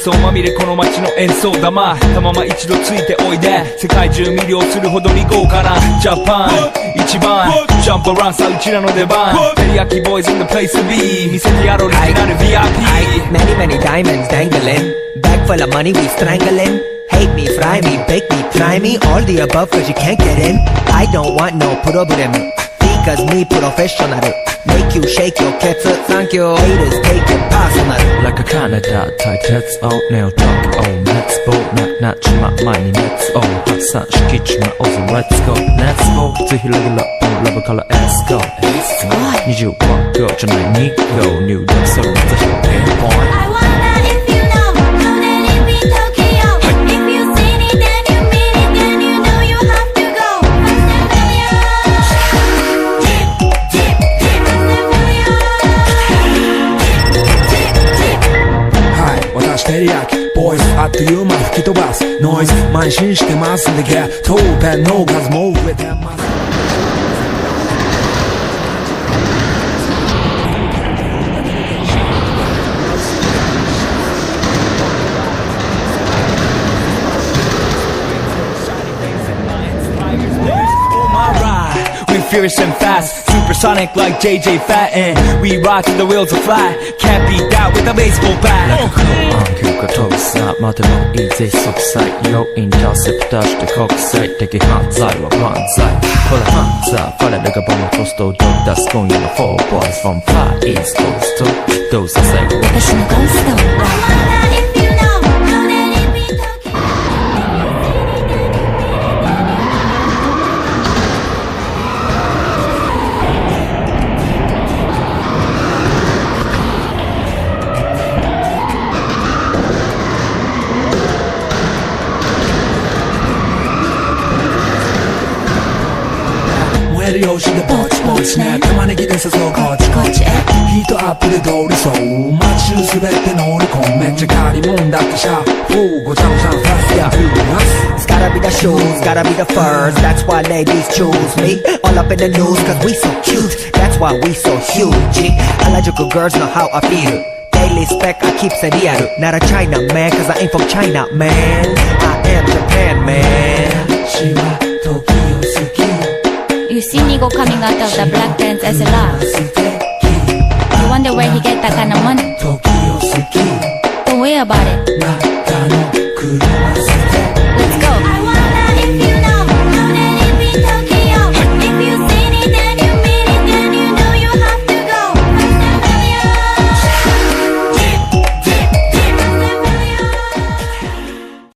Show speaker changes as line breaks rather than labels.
想まみれこの街の演奏玉たまま一度ついておいで世界中魅了するほどに豪華なジャパン一番ジャンプアランさうちらの出番テリヤキボーイズ in the place to be 見せてやろうオリジナル VIP
Many many diamonds dangling Bag full of money we strangling Hate me, fry me, bake me, try me All the above cause you can't get in I don't want no problem Because me professional Make you shake your cats Thank you Haters take it personal
Like a Canada tight heads out Nail drop on let's go Knock knock 치마 많이 let's go 확산시키지마 어서 let's go Let's go To heal level up on level color let's go Need you walk go 전날 니고 New dance so let's go pinpoint
I wanna if you know Know that it be Tokyo If you seen it then you mean it Then you know you have to go First and failure Dip, dip, dip First and failure Dip, dip, dip
はい、私テリヤキボイスあっという間吹き飛ばすノイズ慢心してますんでゲットペンの数も増えてます
Furious and fast, supersonic like JJ Fatten. We ride till the wheels are flat. Can't beat that with a baseball bat.
Like a cool on 큐가 토사 마대로 이제 속삭 요인 자습 다시 때 곡색 되게 한자와 반자이 콜라 한자 빨리 내가 보면 토스도 that's going on the four boys from far east coast to those are say
私のゴースト I wanna if you know Know that it be Tokyo
燃えるよしでぼちぼちね玉ねぎで誘うこっちこっちヒートアップで通りそう街中すべて乗り込むめっちゃ借りもんだってシャーフごちゃごちゃフラスや
It's gotta be the shoes, gotta be the furs That's why ladies choose me All up in the news cause we so cute That's why we so huge Harajuku girls know how I feel Daily spec I keep it real Not a China man cause I ain't from China man I am Japan man
私は時を好き
You see Nigo coming out of the black pants as a laugh You wonder where he get that kind of money
時を好き
Don't worry about it
またの車